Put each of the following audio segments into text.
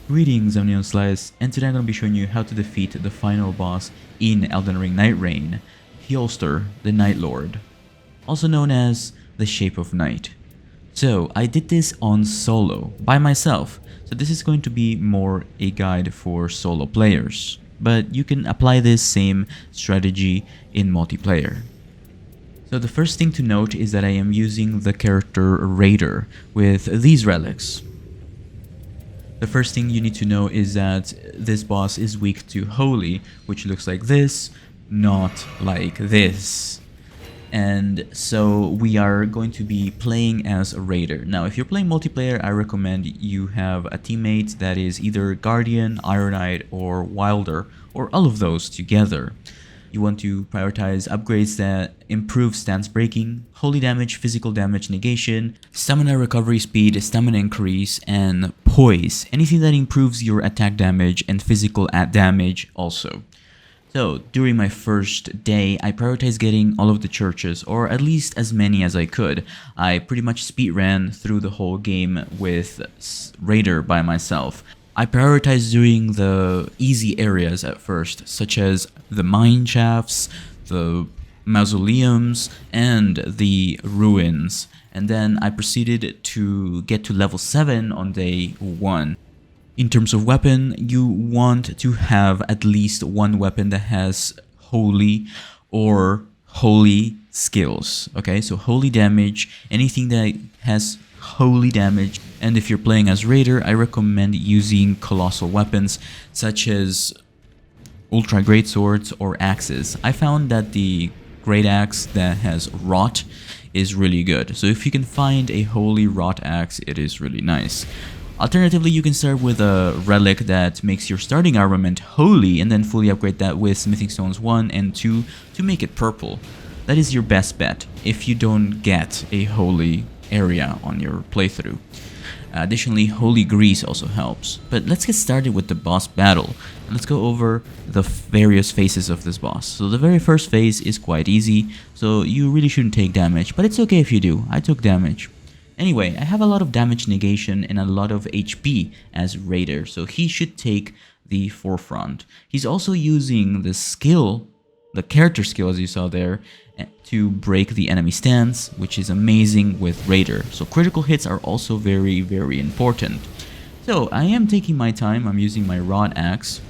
Greetings, I'm NeonSlice, and today I'm going to be showing you how to defeat the final boss in Elden Ring Nightreign Heolstor the Nightlord, also known as the Shape of Night. So I did this on solo, by myself, so this is going to be more a guide for solo players, but you can apply this same strategy in multiplayer. So the first thing to note is that I am using the character Raider with these relics. The first thing you need to know is that this boss is weak to Holy, which looks like this, not like this. And so we are going to be playing as a Raider. Now, if you're playing multiplayer, I recommend you have a teammate that is either Guardian, Iron Knight, or Wilder, or all of those together. You want to prioritize upgrades that improve stance breaking, holy damage, physical damage negation, stamina recovery speed, stamina increase, and poise. Anything that improves your attack damage and physical damage also. So during my first day, I prioritized getting all of the churches, or at least as many as I could. I pretty much speedran through the whole game with Raider by myself. I prioritized doing the easy areas at first, such as the mine shafts, the mausoleums, and the ruins. And then I proceeded to get to level 7 on day 1. In terms of weapon, you want to have at least one weapon that has holy or holy skills. Okay, so holy damage, anything that has holy damage. And if you're playing as Raider, I recommend using colossal weapons such as ultra great swords or axes. I found that the great axe that has rot is really good, so if you can find a holy rot axe, it is really nice. Alternatively, you can start with a relic that makes your starting armament holy and then fully upgrade that with smithing stones 1 and 2 to make it purple. That is your best bet if you don't get a holy area on your playthrough. Additionally, holy grease also helps. But let's get started with the boss battle, and let's go over the various phases of this boss. So the very first phase is quite easy, so you really shouldn't take damage, but it's okay if you do. I took damage. Anyway, I have a lot of damage negation and a lot of HP as Raider, so he should take the forefront. He's also using the skill, the character skill as you saw there, to break the enemy stance, which is amazing with Raider. So critical hits are also very, very important. So I am taking my time, I'm using my rod axe.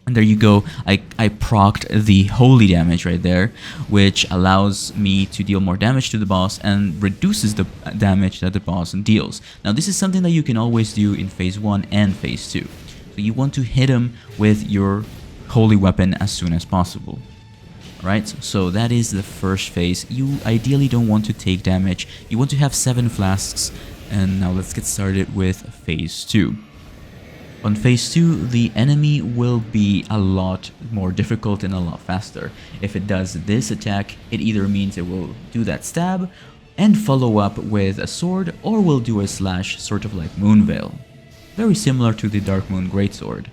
And there you go, I procced the holy damage right there, which allows me to deal more damage to the boss and reduces the damage that the boss deals. Now this is something that you can always do in phase 1 and phase 2. So you want to hit him with your holy weapon as soon as possible. Alright, so that is the first phase. You ideally don't want to take damage. You want to have 7 flasks. And now let's get started with phase 2. On phase 2, the enemy will be a lot more difficult and a lot faster. If it does this attack, it either means it will do that stab and follow up with a sword, or will do a slash, sort of like Moonveil. Very similar to the Dark Moon Greatsword.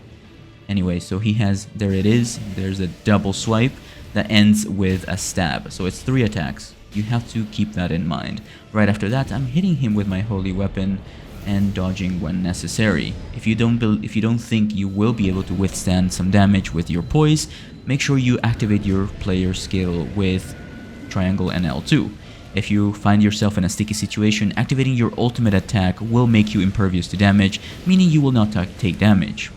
Anyway, so he has, there it is, there's a double swipe that ends with a stab, so it's 3 attacks. You have to keep that in mind. Right after that, I'm hitting him with my holy weapon and dodging when necessary. If you don't think you will be able to withstand some damage with your poise, make sure you activate your player skill with triangle and L2. If you find yourself in a sticky situation, activating your ultimate attack will make you impervious to damage, meaning you will not take damage.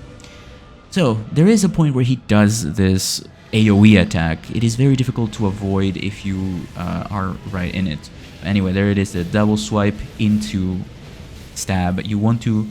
So there is a point where he does this AoE attack. It is very difficult to avoid if you are right in it. Anyway, there it is, the double swipe into stab. You want to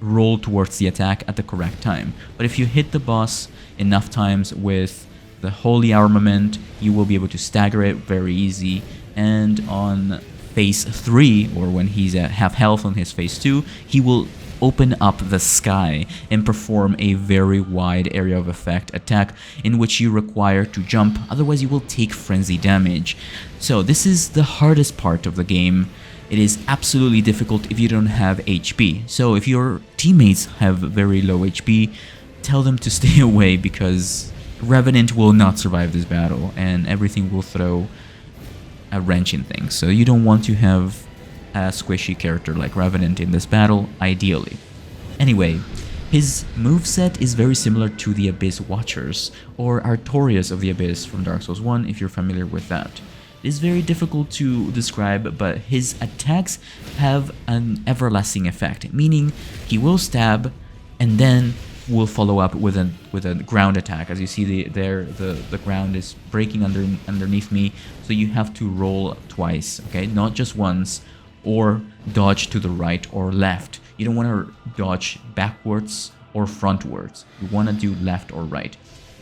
roll towards the attack at the correct time. But if you hit the boss enough times with the holy armament, you will be able to stagger it very easy. And on phase 3, or when he's at half health on his phase 2, he will open up the sky and perform a very wide area of effect attack in which you require to jump, otherwise you will take frenzy damage. So this is the hardest part of the game. It is absolutely difficult if you don't have HP. So if your teammates have very low HP, tell them to stay away, because Revenant will not survive this battle and everything will throw a wrench in things. So you don't want to have a squishy character like Revenant in this battle, ideally. Anyway, His moveset is very similar to the Abyss Watchers, or Artorias of the Abyss from Dark Souls 1 if you're familiar with that. It is very difficult to describe, but his attacks have an everlasting effect, meaning he will stab and then will follow up with a ground attack. As you see the ground is breaking underneath me, so you have to roll twice, okay? Not just once, or dodge to the right or left. You don't want to dodge backwards or frontwards. You want to do left or right.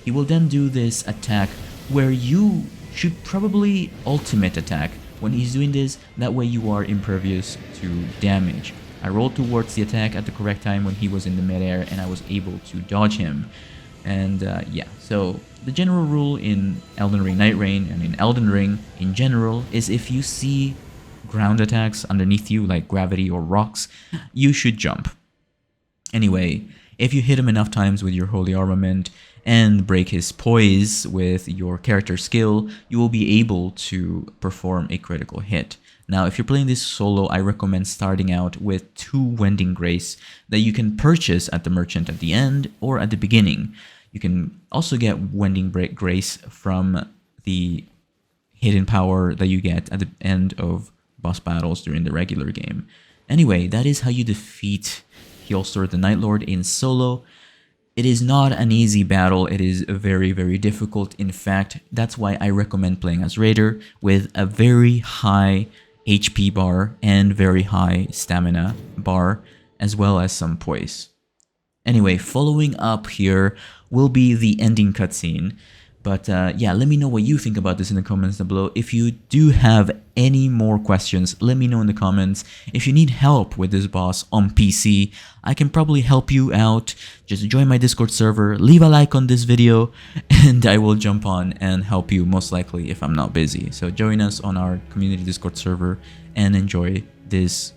He will then do this attack where you should probably ultimate attack when he's doing this. That way you are impervious to damage. I rolled towards the attack at the correct time when he was in the midair, and I was able to dodge him. And yeah, so the general rule in Elden Ring Nightreign and in Elden Ring in general is if you see ground attacks underneath you like gravity or rocks, you should jump. Anyway, if you hit him enough times with your holy armament and break his poise with your character skill, you will be able to perform a critical hit. Now, if you're playing this solo, I recommend starting out with 2 Wending Grace that you can purchase at the merchant at the end or at the beginning. You can also get Wending Grace from the hidden power that you get at the end of boss battles during the regular game. Anyway, that is how you defeat Heolstor the Nightlord in solo. It is not an easy battle. It is very, very difficult. In fact, that's why I recommend playing as Raider with a very high HP bar and very high stamina bar, as well as some poise. Anyway, following up here will be the ending cutscene. But yeah, let me know what you think about this in the comments down below. If you do have any more questions, let me know in the comments. If you need help with this boss on PC, I can probably help you out. Just join my Discord server, leave a like on this video, and I will jump on and help you most likely if I'm not busy. So join us on our community Discord server and enjoy this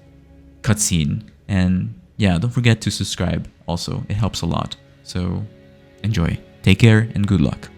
cutscene. And yeah, don't forget to subscribe also. It helps a lot. So enjoy. Take care and good luck.